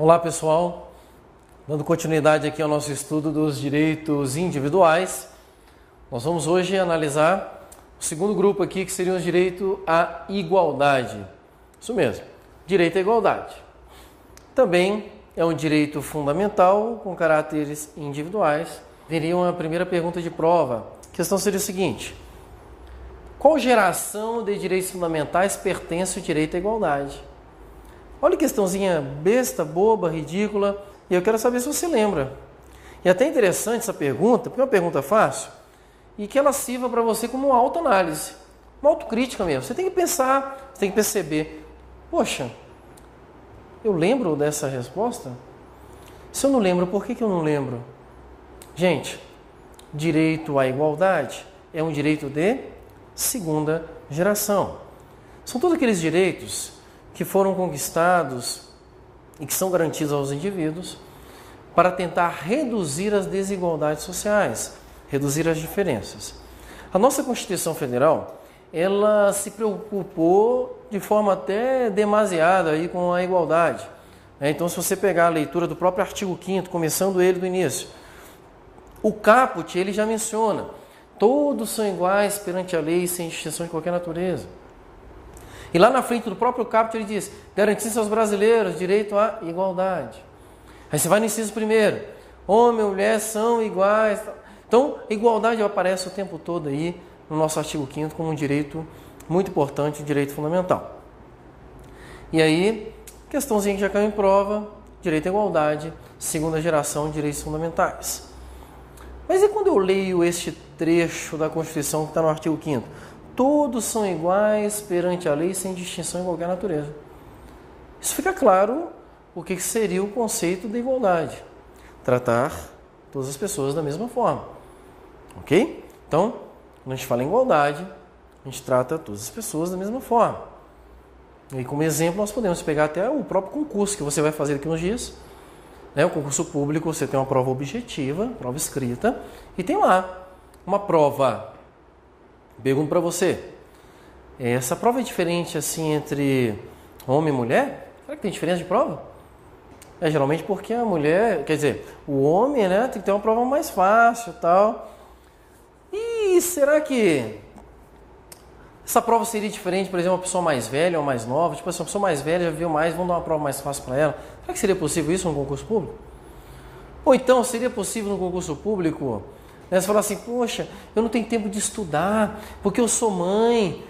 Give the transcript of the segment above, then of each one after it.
Olá pessoal, dando continuidade aqui ao nosso estudo dos direitos individuais, nós vamos hoje analisar o segundo grupo aqui, que seria o direito à igualdade. Isso mesmo, direito à igualdade. Também é um direito fundamental com caráteres individuais. Viria uma primeira pergunta de prova. A questão seria o seguinte: qual geração de direitos fundamentais pertence o direito à igualdade? Olha que questãozinha besta, boba, ridícula, e eu quero saber se você lembra. E até interessante essa pergunta, porque é uma pergunta fácil, e que ela sirva para você como uma autoanálise, uma autocrítica mesmo. Você tem que pensar, você tem que perceber, poxa, eu lembro dessa resposta? Se eu não lembro, por que eu não lembro? Gente, direito à igualdade é um direito de segunda geração. São todos aqueles direitos que foram conquistados e que são garantidos aos indivíduos para tentar reduzir as desigualdades sociais, reduzir as diferenças. A nossa Constituição Federal, ela se preocupou de forma até demasiada aí com a igualdade. Então, se você pegar a leitura do próprio artigo 5º, começando ele do início, o caput, ele já menciona: todos são iguais perante a lei, sem distinção de qualquer natureza. E lá na frente do próprio caput ele diz: garantir aos brasileiros direito à igualdade. Aí você vai no inciso 1º: homem e mulher são iguais. Então, igualdade aparece o tempo todo aí no nosso artigo 5º como um direito muito importante, um direito fundamental. E aí, questãozinha que já caiu em prova: direito à igualdade, segunda geração de direitos fundamentais. Mas e quando eu leio este trecho da Constituição que está no artigo 5º? Todos são iguais perante a lei, sem distinção em qualquer natureza. Isso fica claro o que seria o conceito da igualdade: tratar todas as pessoas da mesma forma. Ok? Então, quando a gente fala em igualdade, a gente trata todas as pessoas da mesma forma. E como exemplo, nós podemos pegar até o próprio concurso que você vai fazer daqui uns dias. O concurso público, você tem uma prova objetiva, prova escrita, e tem lá uma prova. Pergunto para você: essa prova é diferente assim entre homem e mulher? Será que tem diferença de prova? É geralmente porque a mulher, quer dizer, o homem, tem que ter uma prova mais fácil e tal. E será que essa prova seria diferente, por exemplo, uma pessoa mais velha ou mais nova? Tipo assim, uma pessoa mais velha já viu mais, vamos dar uma prova mais fácil para ela. Será que seria possível isso no concurso público? Ou então, seria possível no concurso público você falar assim: poxa, eu não tenho tempo de estudar, porque eu sou mãe,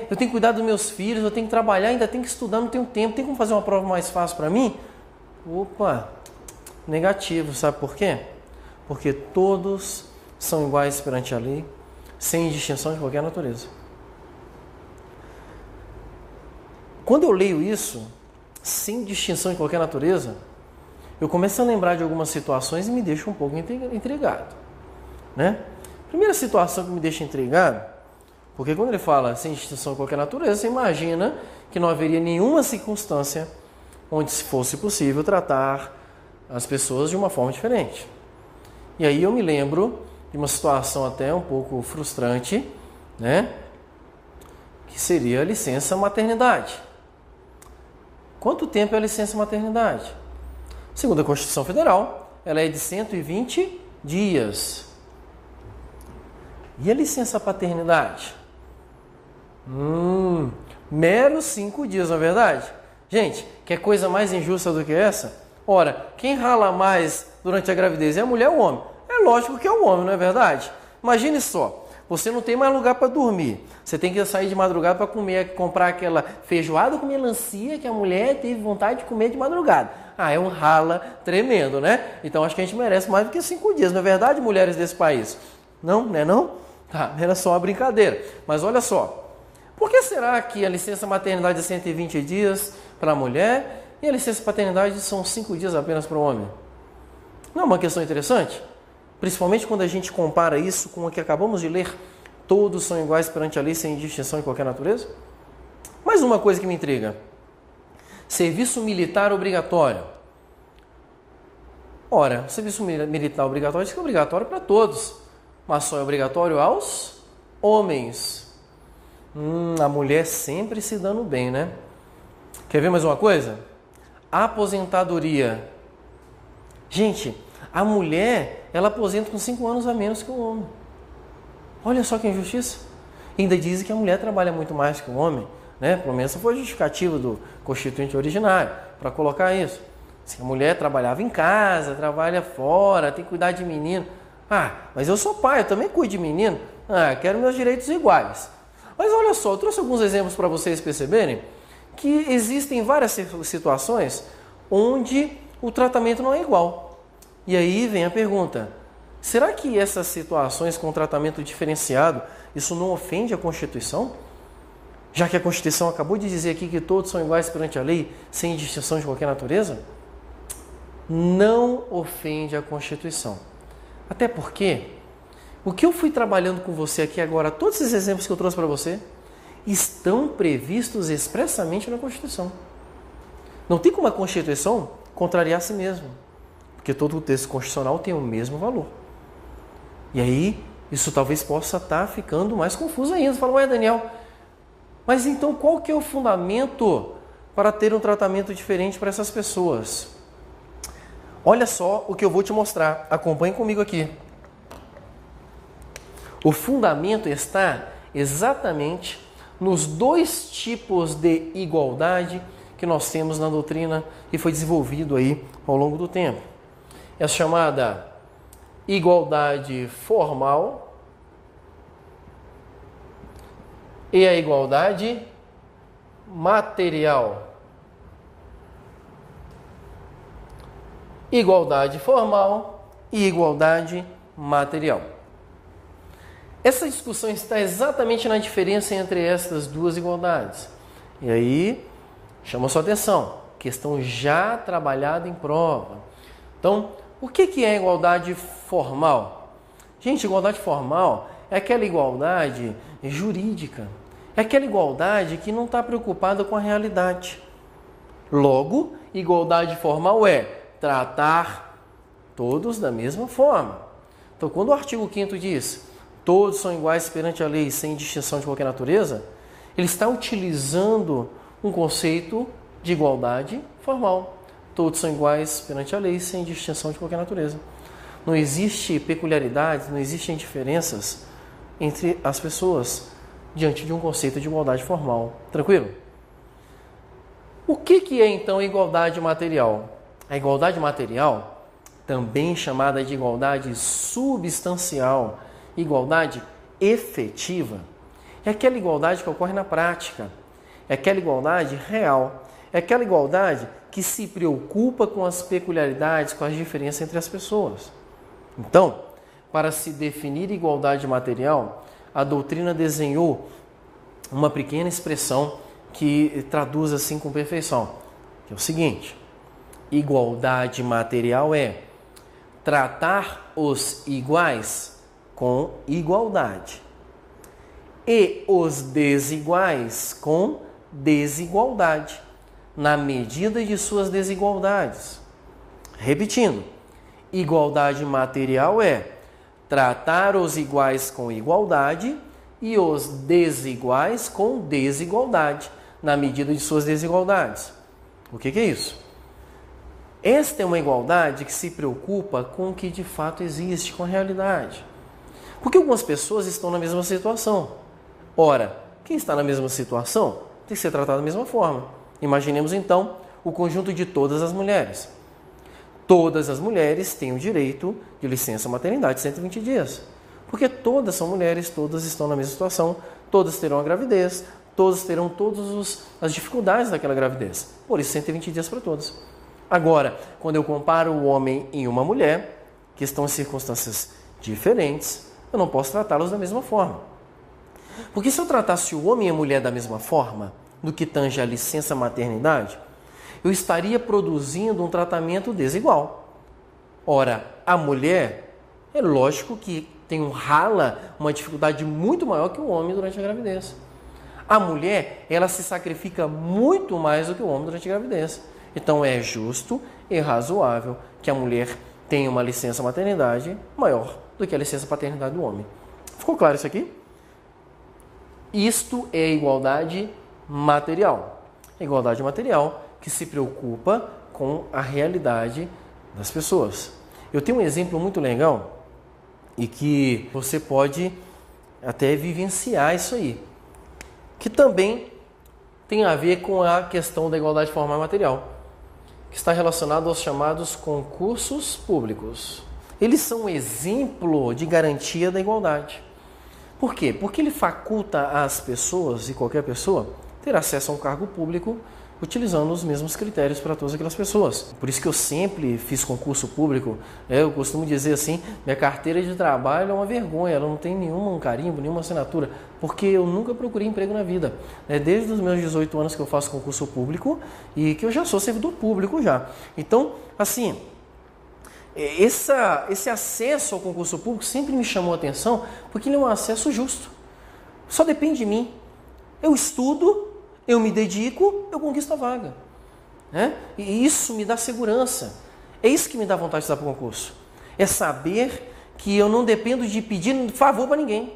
eu tenho que cuidar dos meus filhos, eu tenho que trabalhar, ainda tenho que estudar, não tenho tempo, tem como fazer uma prova mais fácil para mim? Opa, negativo, sabe por quê? Porque todos são iguais perante a lei, sem distinção de qualquer natureza. Quando eu leio isso, sem distinção de qualquer natureza, eu começo a lembrar de algumas situações e me deixo um pouco intrigado. Primeira situação que me deixa intrigado, porque quando ele fala sem distinção de qualquer natureza, você imagina que não haveria nenhuma circunstância onde fosse possível tratar as pessoas de uma forma diferente. E aí eu me lembro de uma situação até um pouco frustrante, que seria a licença maternidade. Quanto tempo é a licença maternidade? Segundo a Constituição Federal, ela é de 120 dias. E a licença paternidade? Meros 5 dias, não é verdade? Gente, quer coisa mais injusta do que essa? Ora, quem rala mais durante a gravidez é a mulher ou o homem? É lógico que é o homem, não é verdade? Imagine só, você não tem mais lugar para dormir. Você tem que sair de madrugada para comer, comprar aquela feijoada com melancia que a mulher teve vontade de comer de madrugada. É um rala tremendo, Então acho que a gente merece mais do que 5 dias, não é verdade, mulheres desse país? Não, não? Tá, era só uma brincadeira. Mas olha só, por que será que a licença maternidade é 120 dias para a mulher e a licença paternidade são 5 dias apenas para o homem? Não é uma questão interessante? Principalmente quando a gente compara isso com o que acabamos de ler: todos são iguais perante a lei, sem distinção de qualquer natureza. Mais uma coisa que me intriga: serviço militar obrigatório. Ora, o serviço militar obrigatório diz que é obrigatório para todos, mas só é obrigatório aos homens. A mulher sempre se dando bem, Quer ver mais uma coisa? aposentadoria. Gente, a mulher, ela aposenta com 5 anos a menos que o homem. Olha só que injustiça. Ainda dizem que a mulher trabalha muito mais que o homem, né? Pelo menos essa foi a justificativa do constituinte originário, para colocar isso. Se a mulher trabalhava em casa, trabalha fora, tem que cuidar de menino. Mas eu sou pai, eu também cuido de menino. Quero meus direitos iguais. Mas olha só, eu trouxe alguns exemplos para vocês perceberem que existem várias situações onde o tratamento não é igual. E aí vem a pergunta: será que essas situações com tratamento diferenciado, isso não ofende a Constituição? Já que a Constituição acabou de dizer aqui que todos são iguais perante a lei, sem distinção de qualquer natureza? Não ofende a Constituição. Até porque o que eu fui trabalhando com você aqui agora, todos esses exemplos que eu trouxe para você, estão previstos expressamente na Constituição. Não tem como a Constituição contrariar a si mesma, porque todo o texto constitucional tem o mesmo valor. E aí, isso talvez possa estar ficando mais confuso ainda. Você fala, ué, Daniel, mas então qual que é o fundamento para ter um tratamento diferente para essas pessoas? Olha só o que eu vou te mostrar. Acompanhe comigo aqui. O fundamento está exatamente nos 2 tipos de igualdade que nós temos na doutrina e foi desenvolvido aí ao longo do tempo. É a chamada igualdade formal e a igualdade material. Igualdade formal e igualdade material. Essa discussão está exatamente na diferença entre estas 2 igualdades. E aí, chama sua atenção, questão já trabalhada em prova. Então, o que é igualdade formal? Gente, igualdade formal é aquela igualdade jurídica. É aquela igualdade que não está preocupada com a realidade. Logo, igualdade formal é tratar todos da mesma forma. Então, quando o artigo 5º diz todos são iguais perante a lei, sem distinção de qualquer natureza, ele está utilizando um conceito de igualdade formal. Todos são iguais perante a lei, sem distinção de qualquer natureza. Não existe peculiaridades, não existem diferenças entre as pessoas diante de um conceito de igualdade formal. Tranquilo? O que é então igualdade material? A igualdade material, também chamada de igualdade substancial, igualdade efetiva, é aquela igualdade que ocorre na prática, é aquela igualdade real, é aquela igualdade que se preocupa com as peculiaridades, com as diferenças entre as pessoas. Então, para se definir igualdade material, a doutrina desenhou uma pequena expressão que traduz assim com perfeição, que é o seguinte: igualdade material é tratar os iguais com igualdade e os desiguais com desigualdade, na medida de suas desigualdades. Repetindo, igualdade material é tratar os iguais com igualdade e os desiguais com desigualdade, na medida de suas desigualdades. O que é isso? Esta é uma igualdade que se preocupa com o que de fato existe, com a realidade. Porque algumas pessoas estão na mesma situação. Ora, quem está na mesma situação tem que ser tratado da mesma forma. Imaginemos então o conjunto de todas as mulheres. Todas as mulheres têm o direito de licença maternidade de 120 dias. Porque todas são mulheres, todas estão na mesma situação, todas terão a gravidez, todas terão todas as dificuldades daquela gravidez. Por isso, 120 dias para todas. Agora, quando eu comparo o homem e uma mulher, que estão em circunstâncias diferentes, eu não posso tratá-los da mesma forma. Porque se eu tratasse o homem e a mulher da mesma forma, no que tange a licença maternidade, eu estaria produzindo um tratamento desigual. Ora, a mulher, é lógico que tem uma dificuldade muito maior que o homem durante a gravidez. A mulher, ela se sacrifica muito mais do que o homem durante a gravidez. Então é justo e razoável que a mulher tenha uma licença maternidade maior do que a licença paternidade do homem. Ficou claro isso aqui? Isto é igualdade material. Igualdade material que se preocupa com a realidade das pessoas. Eu tenho um exemplo muito legal e que você pode até vivenciar isso aí, que também tem a ver com a questão da igualdade formal e material, que está relacionado aos chamados concursos públicos. Eles são um exemplo de garantia da igualdade. Por quê? Porque ele faculta às pessoas, e qualquer pessoa, ter acesso a um cargo público utilizando os mesmos critérios para todas aquelas pessoas. Por isso que eu sempre fiz concurso público. Eu costumo dizer assim, minha carteira de trabalho é uma vergonha, ela não tem nenhum carimbo, nenhuma assinatura, porque eu nunca procurei emprego na vida. Desde os meus 18 anos que eu faço concurso público e que eu já sou servidor público já. Então, assim, esse acesso ao concurso público sempre me chamou a atenção, porque ele é um acesso justo. Só depende de mim. Eu estudo, eu me dedico, eu conquisto a vaga. E isso me dá segurança. É isso que me dá vontade de estudar para o concurso. É saber que eu não dependo de pedir favor para ninguém.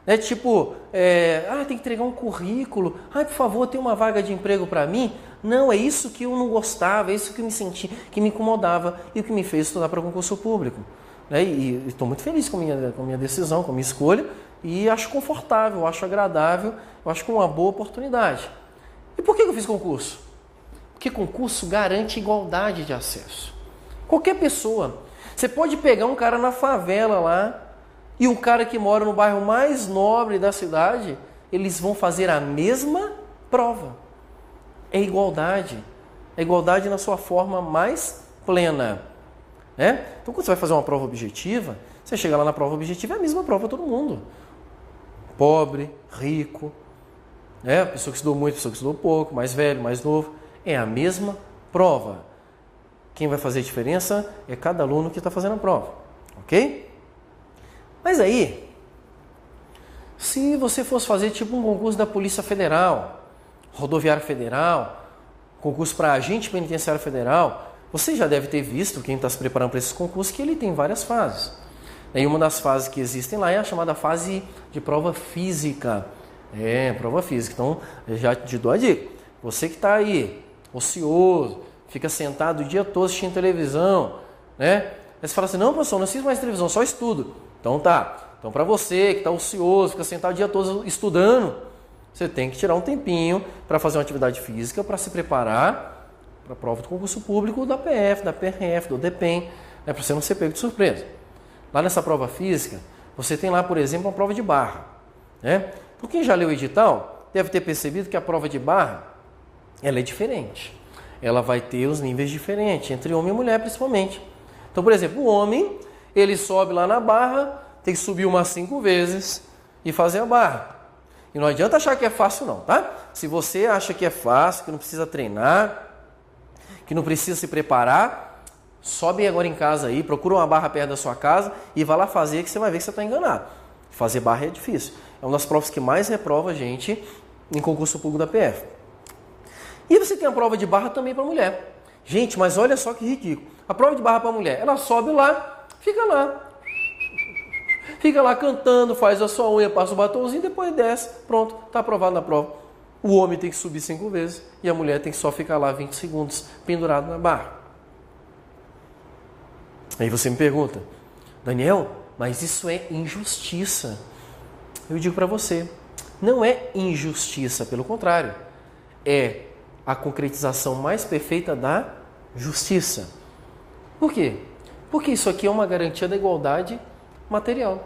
Tem que entregar um currículo. Por favor, tem uma vaga de emprego para mim? Não, é isso que eu não gostava, é isso que eu me senti, que me incomodava e o que me fez estudar para concurso público. E estou muito feliz com a minha decisão, com a minha escolha, e acho confortável, acho agradável, eu acho que é uma boa oportunidade. E por que eu fiz concurso? Porque concurso garante igualdade de acesso. Qualquer pessoa. Você pode pegar um cara na favela lá e um cara que mora no bairro mais nobre da cidade, eles vão fazer a mesma prova. É igualdade. É igualdade na sua forma mais plena. Então, quando você vai fazer uma prova objetiva, você chega lá na prova objetiva, é a mesma prova para todo mundo. Pobre, rico, pessoa que estudou muito, pessoa que estudou pouco, mais velho, mais novo. É a mesma prova. Quem vai fazer a diferença é cada aluno que está fazendo a prova. Ok? Mas aí, se você fosse fazer tipo um concurso da Polícia Federal, Rodoviária Federal, concurso para agente penitenciário federal, você já deve ter visto, quem está se preparando para esses concursos, que ele tem várias fases. E uma das fases que existem lá é a chamada fase de prova física. Prova física. Então, eu já te dou a dica. Você que está aí, ocioso, fica sentado o dia todo assistindo televisão, Aí você fala assim, não, professor, não assisto mais televisão, só estudo. Então tá. Então, para você que está ocioso, fica sentado o dia todo estudando, você tem que tirar um tempinho para fazer uma atividade física, para se preparar para a prova do concurso público da PF, da PRF, do DEPEN, para você não ser pego de surpresa. Lá nessa prova física, você tem lá, por exemplo, uma prova de barra. Então, quem já leu o edital deve ter percebido que a prova de barra ela é diferente. Ela vai ter os níveis diferentes, entre homem e mulher principalmente. Então, por exemplo, o homem, ele sobe lá na barra, tem que subir umas 5 vezes e fazer a barra. E não adianta achar que é fácil não, tá? Se você acha que é fácil, que não precisa treinar, que não precisa se preparar, sobe agora em casa aí, procura uma barra perto da sua casa e vai lá fazer, que você vai ver que você está enganado. Fazer barra é difícil. É uma das provas que mais reprova a gente em concurso público da PF. E você tem a prova de barra também para mulher. Gente, mas olha só que ridículo. A prova de barra para mulher, ela sobe lá, fica lá. Fica lá cantando, faz a sua unha, passa o batomzinho, depois desce. Pronto, está aprovado na prova. O homem tem que subir 5 vezes e a mulher tem que só ficar lá 20 segundos pendurado na barra. Aí você me pergunta, Daniel, mas isso é injustiça. Eu digo para você, não é injustiça, pelo contrário. É a concretização mais perfeita da justiça. Por quê? Porque isso aqui é uma garantia da igualdade material.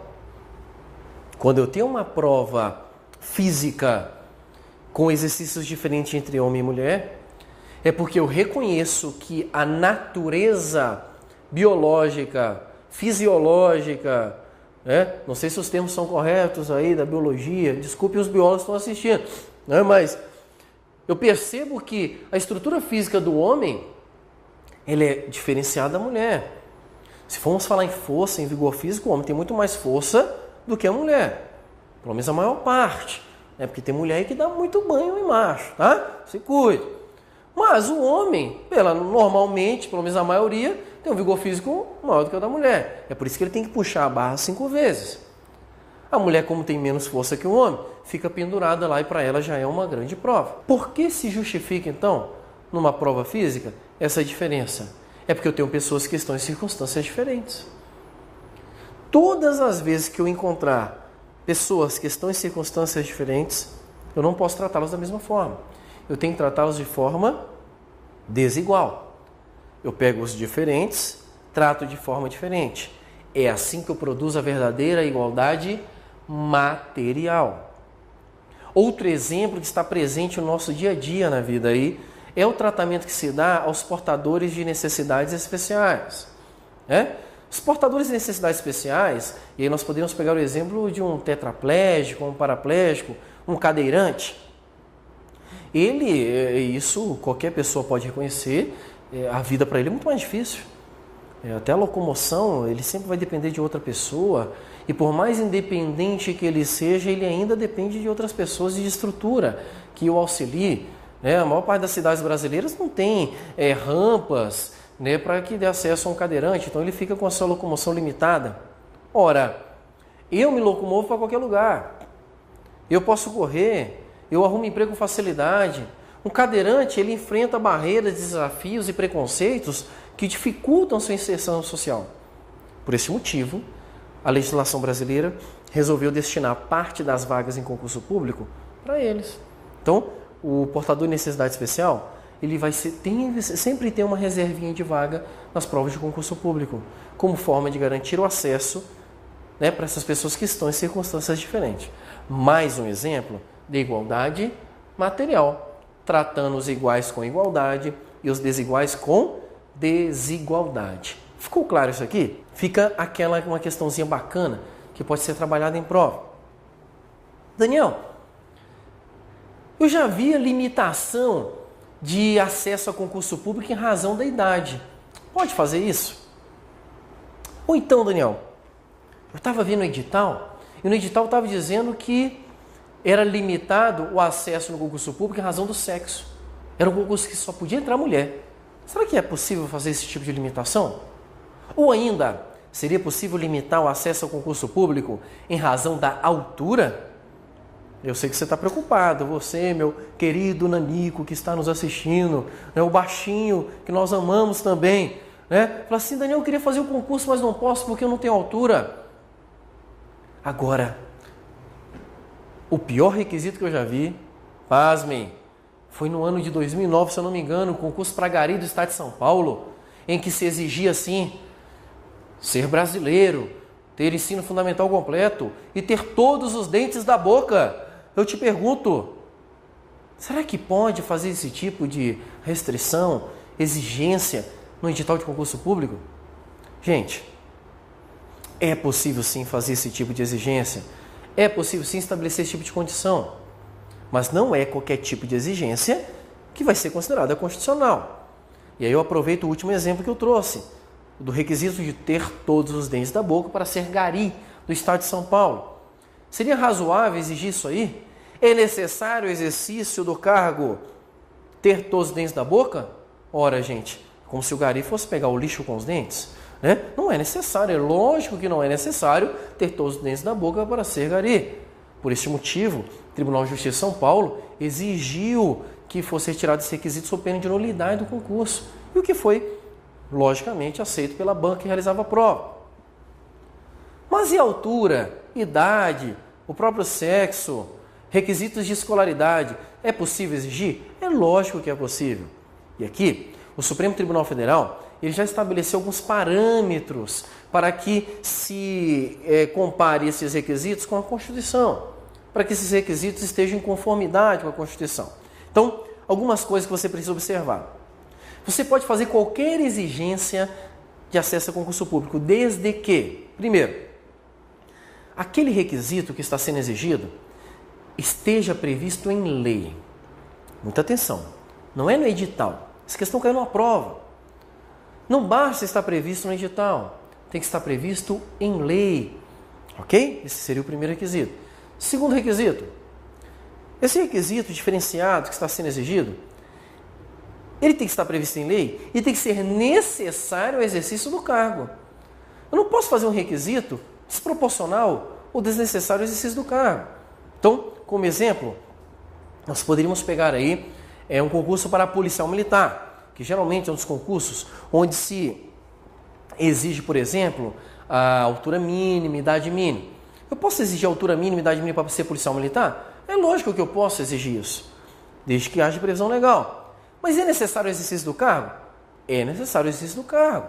Quando eu tenho uma prova física com exercícios diferentes entre homem e mulher, é porque eu reconheço que a natureza biológica, fisiológica, não sei se os termos são corretos aí da biologia, desculpe os biólogos que estão assistindo, mas eu percebo que a estrutura física do homem ela é diferenciada da mulher. Se formos falar em força, em vigor físico, o homem tem muito mais força do que a mulher. Pelo menos a maior parte. Porque tem mulher aí que dá muito banho em macho, tá? Se cuida. Mas o homem, normalmente, pelo menos a maioria, tem um vigor físico maior do que o da mulher. É por isso que ele tem que puxar a barra 5 vezes. A mulher, como tem menos força que o homem, fica pendurada lá e para ela já é uma grande prova. Por que se justifica, então, numa prova física, essa diferença? É porque eu tenho pessoas que estão em circunstâncias diferentes. Todas as vezes que eu encontrar pessoas que estão em circunstâncias diferentes, eu não posso tratá-las da mesma forma. Eu tenho que tratá-los de forma desigual. Eu pego os diferentes, trato de forma diferente. É assim que eu produzo a verdadeira igualdade material. Outro exemplo que está presente no nosso dia a dia na vida aí é o tratamento que se dá aos portadores de necessidades especiais. Os portadores de necessidades especiais, e aí nós podemos pegar o exemplo de um tetraplégico, um paraplégico, um cadeirante. Isso qualquer pessoa pode reconhecer, a vida para ele é muito mais difícil. Até a locomoção, ele sempre vai depender de outra pessoa, e por mais independente que ele seja, ele ainda depende de outras pessoas e de estrutura que o auxilie. A maior parte das cidades brasileiras não tem rampas, para que dê acesso a um cadeirante, então ele fica com a sua locomoção limitada. Ora, eu me locomovo para qualquer lugar, eu posso correr, eu arrumo emprego com facilidade. Um cadeirante, ele enfrenta barreiras, desafios e preconceitos que dificultam sua inserção social. Por esse motivo, a legislação brasileira resolveu destinar parte das vagas em concurso público para eles. Então, o portador de necessidade especial, ele sempre tem uma reservinha de vaga nas provas de concurso público, como forma de garantir o acesso para essas pessoas que estão em circunstâncias diferentes. Mais um exemplo de igualdade material, tratando os iguais com igualdade e os desiguais com desigualdade. Ficou claro isso aqui? Fica uma questãozinha bacana que pode ser trabalhada em prova. Daniel, eu já vi a limitação de acesso a concurso público em razão da idade. Pode fazer isso? Ou então, Daniel, eu estava vendo o edital, e no edital estava dizendo que era limitado o acesso no concurso público em razão do sexo. Era um concurso que só podia entrar mulher. Será que é possível fazer esse tipo de limitação? Ou ainda, seria possível limitar o acesso ao concurso público em razão da altura? Eu sei que você está preocupado, você, meu querido Nanico, que está nos assistindo, o baixinho, que nós amamos também. Fala assim, Daniel, eu queria fazer o concurso, mas não posso porque eu não tenho altura. Agora, o pior requisito que eu já vi, pasmem, foi no ano de 2009, se eu não me engano, o concurso para gari do estado de São Paulo, em que se exigia, assim, ser brasileiro, ter ensino fundamental completo e ter todos os dentes da boca. Eu te pergunto, será que pode fazer esse tipo de restrição, exigência no edital de concurso público? Gente, é possível sim fazer esse tipo de exigência, é possível sim estabelecer esse tipo de condição, mas não é qualquer tipo de exigência que vai ser considerada constitucional. E aí eu aproveito o último exemplo que eu trouxe, do requisito de ter todos os dentes da boca para ser gari do estado de São Paulo. Seria razoável exigir isso aí? É necessário o exercício do cargo ter todos os dentes da boca? Ora, gente, como se o gari fosse pegar o lixo com os dentes. Não é necessário, é lógico que não é necessário ter todos os dentes da boca para ser gari. Por esse motivo, o Tribunal de Justiça de São Paulo exigiu que fosse retirado esse requisito sob pena de nulidade do concurso. E o que foi, logicamente, aceito pela banca que realizava a prova. Mas e a altura, idade, o próprio sexo, requisitos de escolaridade, é possível exigir? É lógico que é possível. E aqui, o Supremo Tribunal Federal, ele já estabeleceu alguns parâmetros para que se compare esses requisitos com a Constituição, para que esses requisitos estejam em conformidade com a Constituição. Então, algumas coisas que você precisa observar. Você pode fazer qualquer exigência de acesso a concurso público, desde que, primeiro, aquele requisito que está sendo exigido esteja previsto em lei. Muita atenção, não é no edital. Essa questão caiu numa prova. Não basta estar previsto no edital, tem que estar previsto em lei. Ok? Esse seria o primeiro requisito. Segundo requisito, esse requisito diferenciado que está sendo exigido, ele tem que estar previsto em lei e tem que ser necessário ao exercício do cargo. Eu não posso fazer um requisito desproporcional ou desnecessário ao exercício do cargo. Então, como exemplo, nós poderíamos pegar aí um concurso para policial militar. que geralmente é um dos concursos onde se exige, por exemplo, a altura mínima, idade mínima. Eu posso exigir a altura mínima, idade mínima para ser policial militar? É lógico que eu posso exigir isso, desde que haja previsão legal. Mas é necessário o exercício do cargo? É necessário o exercício do cargo.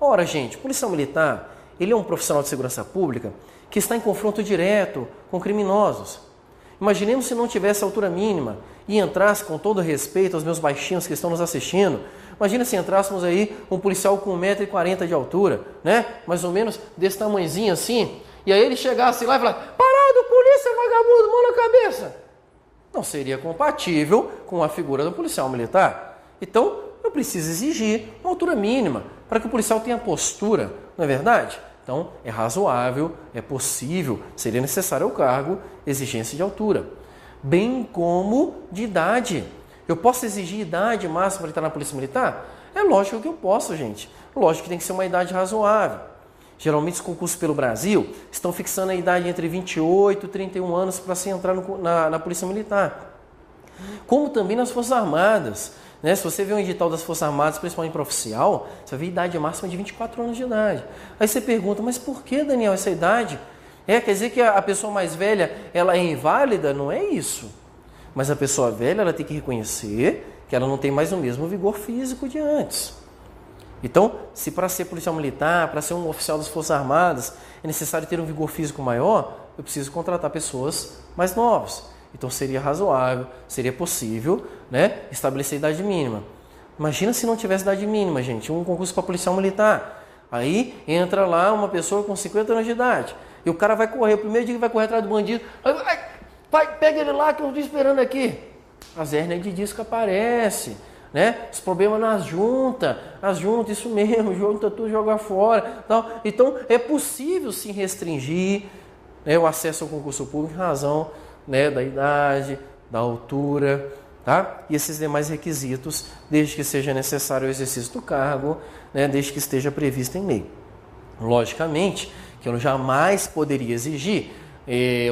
Ora, gente, o policial militar, ele é um profissional de segurança pública que está em confronto direto com criminosos. Imaginemos se não tivesse altura mínima e entrasse, com todo respeito aos meus baixinhos que estão nos assistindo, imagina se entrássemos aí um policial com 1,40 m de altura, né? Mais ou menos desse tamanhozinho assim, e aí ele chegasse lá e falasse: parado, polícia, vagabundo, mão na cabeça. Não seria compatível com a figura do policial militar. Então, eu preciso exigir uma altura mínima para que o policial tenha postura, não é verdade? Então, é razoável, é possível, seria necessário ao cargo exigência de altura, bem como de idade. Eu posso exigir idade máxima para estar na Polícia Militar? É lógico que eu posso, gente. Lógico que tem que ser uma idade razoável. Geralmente, os concursos pelo Brasil estão fixando a idade entre 28 e 31 anos para se entrar na Polícia Militar. Como também nas Forças Armadas. Né? Se você vê um edital das Forças Armadas, principalmente para oficial, você vai ver a idade máxima de 24 anos de idade. Aí você pergunta: mas por que, Daniel, essa idade? Quer dizer que a pessoa mais velha ela é inválida? Não é isso. Mas a pessoa velha ela tem que reconhecer que ela não tem mais o mesmo vigor físico de antes. Então, se para ser policial militar, para ser um oficial das Forças Armadas, é necessário ter um vigor físico maior, eu preciso contratar pessoas mais novas. Então seria razoável, seria possível, né, estabelecer idade mínima. Imagina se não tivesse idade mínima, gente, um concurso para policial militar. Aí entra lá uma pessoa com 50 anos de idade. E o cara vai correr, o primeiro dia que vai correr atrás do bandido. Vai, pega ele lá que eu estou esperando aqui. As hérnias de disco aparecem, né? Os problemas nas juntas, isso mesmo, junta tudo, joga fora. Tal. Então é possível sim restringir, né, o acesso ao concurso público em razão, né, da idade, da altura, tá? E esses demais requisitos, desde que seja necessário o exercício do cargo, né, desde que esteja previsto em lei. Logicamente que eu jamais poderia exigir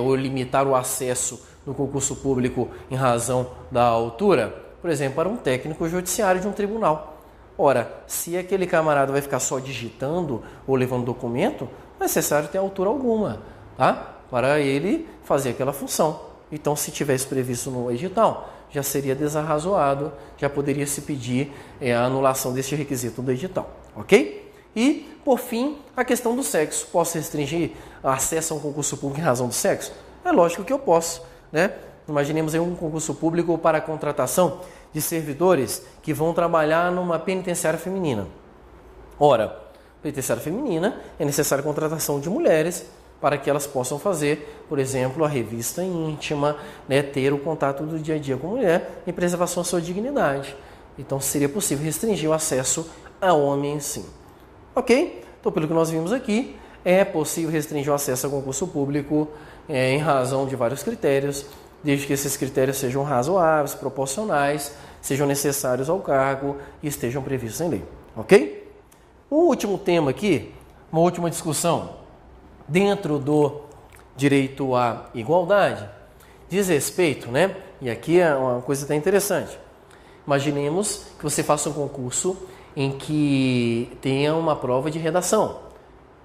ou limitar o acesso no concurso público em razão da altura, por exemplo, para um técnico judiciário de um tribunal. Ora, se aquele camarada vai ficar só digitando ou levando documento, não é necessário ter altura alguma, tá? Para ele fazer aquela função. Então, se tivesse previsto no edital, já seria desarrazoado, já poderia se pedir a anulação deste requisito do edital, ok? E, por fim, a questão do sexo. Posso restringir acesso a um concurso público em razão do sexo? É lógico que eu posso, né? Imaginemos aí um concurso público para a contratação de servidores que vão trabalhar numa penitenciária feminina. Ora, penitenciária feminina é necessária a contratação de mulheres para que elas possam fazer, por exemplo, a revista íntima, né, ter o contato do dia a dia com a mulher e preservação da sua dignidade. Então, seria possível restringir o acesso a homens, sim. Ok? Então, pelo que nós vimos aqui, é possível restringir o acesso ao concurso público em razão de vários critérios, desde que esses critérios sejam razoáveis, proporcionais, sejam necessários ao cargo e estejam previstos em lei. Ok? Um último tema aqui, uma última discussão, dentro do direito à igualdade, diz respeito, né? E aqui é uma coisa até interessante. Imaginemos que você faça um concurso em que tenha uma prova de redação.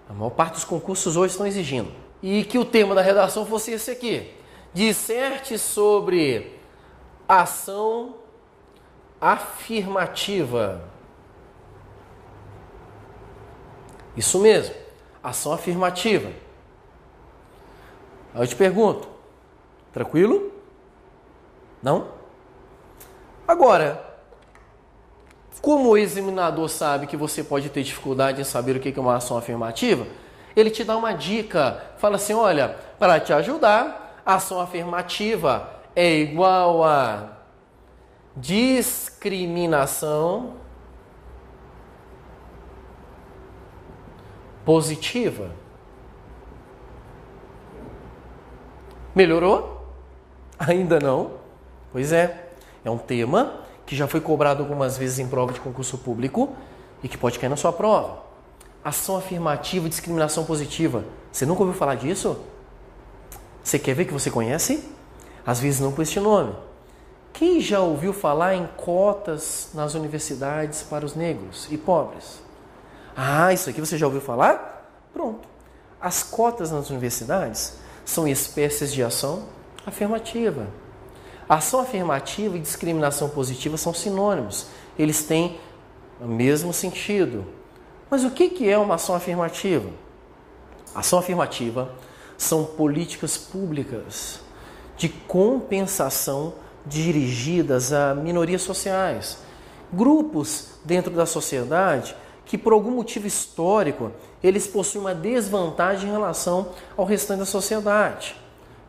A maior parte dos concursos hoje estão exigindo. E que o tema da redação fosse esse aqui. Disserte sobre ação afirmativa. Isso mesmo, ação afirmativa. Aí eu te pergunto, tranquilo? Não? Agora, como o examinador sabe que você pode ter dificuldade em saber o que é uma ação afirmativa, ele te dá uma dica, fala assim, olha, para te ajudar, a ação afirmativa é igual a discriminação positiva. Melhorou? Ainda não? Pois é, é um tema que já foi cobrado algumas vezes em prova de concurso público e que pode cair na sua prova. Ação afirmativa e discriminação positiva. Você nunca ouviu falar disso? Você quer ver que você conhece? Às vezes não com este nome. Quem já ouviu falar em cotas nas universidades para os negros e pobres? Ah, isso aqui você já ouviu falar? Pronto. As cotas nas universidades são espécies de ação afirmativa. Ação afirmativa e discriminação positiva são sinônimos. Eles têm o mesmo sentido. Mas o que é uma ação afirmativa? Ação afirmativa são políticas públicas de compensação dirigidas a minorias sociais, grupos dentro da sociedade que por algum motivo histórico eles possuem uma desvantagem em relação ao restante da sociedade.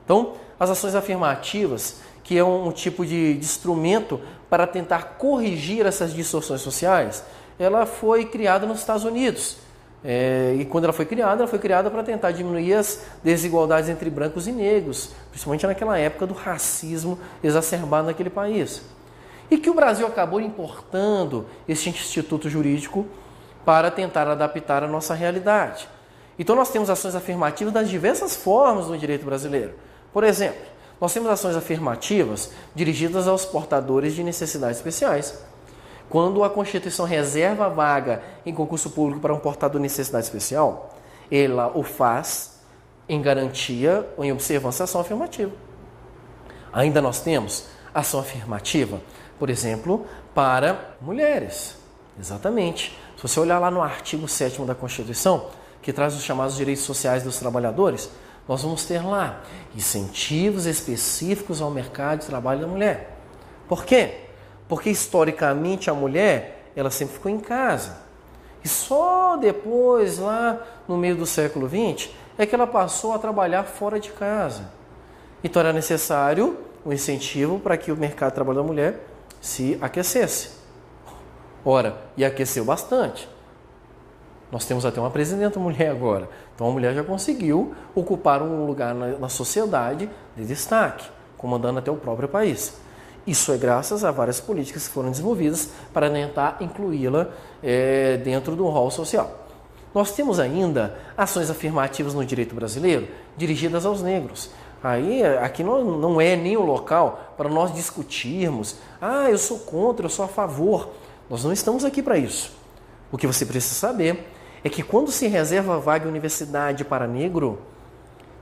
Então, as ações afirmativas, que é um tipo de instrumento para tentar corrigir essas distorções sociais, ela foi criada nos Estados Unidos. E quando ela foi criada para tentar diminuir as desigualdades entre brancos e negros, principalmente naquela época do racismo exacerbado naquele país. E que o Brasil acabou importando esse instituto jurídico para tentar adaptar a nossa realidade. Então nós temos ações afirmativas das diversas formas no direito brasileiro. Por exemplo, nós temos ações afirmativas dirigidas aos portadores de necessidades especiais. Quando a Constituição reserva a vaga em concurso público para um portador de necessidade especial, ela o faz em garantia ou em observância à ação afirmativa. Ainda nós temos ação afirmativa, por exemplo, para mulheres. Exatamente. Se você olhar lá no artigo 7º da Constituição, que traz os chamados direitos sociais dos trabalhadores, nós vamos ter lá incentivos específicos ao mercado de trabalho da mulher. Por quê? Porque historicamente a mulher, ela sempre ficou em casa. E só depois, lá no meio do século XX, é que ela passou a trabalhar fora de casa. Então era necessário um incentivo para que o mercado de trabalho da mulher se aquecesse. Ora, e aqueceu bastante. Nós temos até uma presidenta mulher agora. Então a mulher já conseguiu ocupar um lugar na sociedade de destaque, comandando até o próprio país. Isso é graças a várias políticas que foram desenvolvidas para tentar incluí-la dentro do rol social. Nós temos ainda ações afirmativas no direito brasileiro dirigidas aos negros. Aqui não é nem o local para nós discutirmos, eu sou contra, eu sou a favor. Nós não estamos aqui para isso. O que você precisa saber é que quando se reserva vaga em universidade para negro,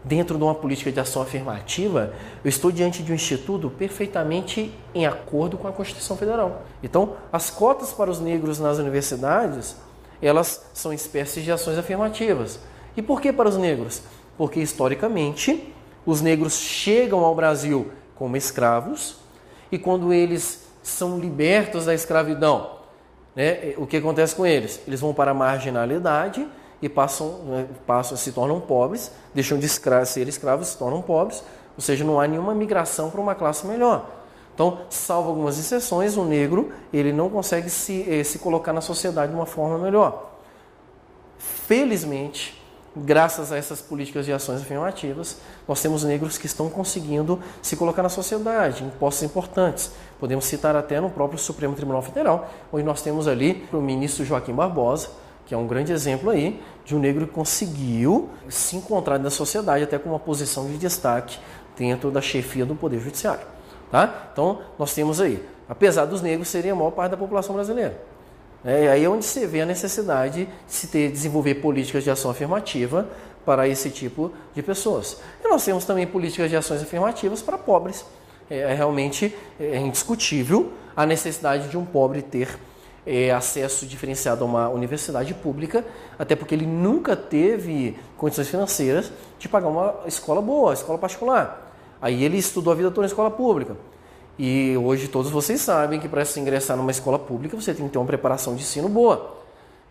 dentro de uma política de ação afirmativa, eu estou diante de um instituto perfeitamente em acordo com a Constituição Federal. Então, as cotas para os negros nas universidades, elas são espécies de ações afirmativas. E por que para os negros? Porque, historicamente, os negros chegam ao Brasil como escravos e quando eles são libertos da escravidão, o que acontece com eles? Eles vão para a marginalidade e se tornam pobres, deixam de ser escravos, se tornam pobres, ou seja, não há nenhuma migração para uma classe melhor. Então, salvo algumas exceções, o negro ele não consegue se colocar na sociedade de uma forma melhor. Felizmente, graças a essas políticas de ações afirmativas, nós temos negros que estão conseguindo se colocar na sociedade, em postos importantes. Podemos citar até no próprio Supremo Tribunal Federal, onde nós temos ali o ministro Joaquim Barbosa, que é um grande exemplo aí de um negro que conseguiu se encontrar na sociedade até com uma posição de destaque dentro da chefia do Poder Judiciário. Tá? Então, nós temos aí, apesar dos negros serem a maior parte da população brasileira. Aí é onde se vê a necessidade de se desenvolver políticas de ação afirmativa para esse tipo de pessoas. E nós temos também políticas de ações afirmativas para pobres. Realmente indiscutível a necessidade de um pobre ter acesso diferenciado a uma universidade pública, até porque ele nunca teve condições financeiras de pagar uma escola boa, escola particular. Aí ele estudou a vida toda na escola pública. E hoje todos vocês sabem que para se ingressar numa escola pública você tem que ter uma preparação de ensino boa.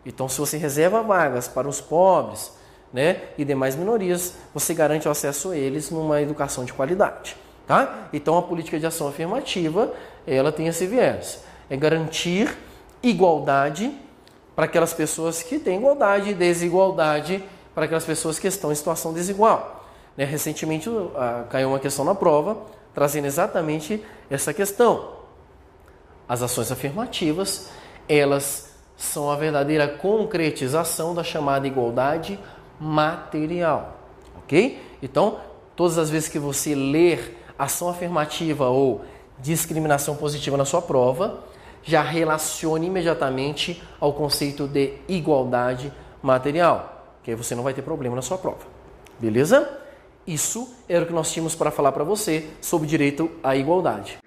Então, se você reserva vagas para os pobres, e demais minorias, você garante o acesso a eles numa educação de qualidade. Tá? Então, a política de ação afirmativa, ela tem esse viés. É garantir igualdade para aquelas pessoas que têm igualdade e desigualdade para aquelas pessoas que estão em situação desigual. Recentemente caiu uma questão na prova, trazendo exatamente essa questão. As ações afirmativas, elas são a verdadeira concretização da chamada igualdade material. Ok? Então, todas as vezes que você ler ação afirmativa ou discriminação positiva na sua prova, já relacione imediatamente ao conceito de igualdade material, que aí você não vai ter problema na sua prova. Beleza? Isso era o que nós tínhamos para falar para você sobre direito à igualdade.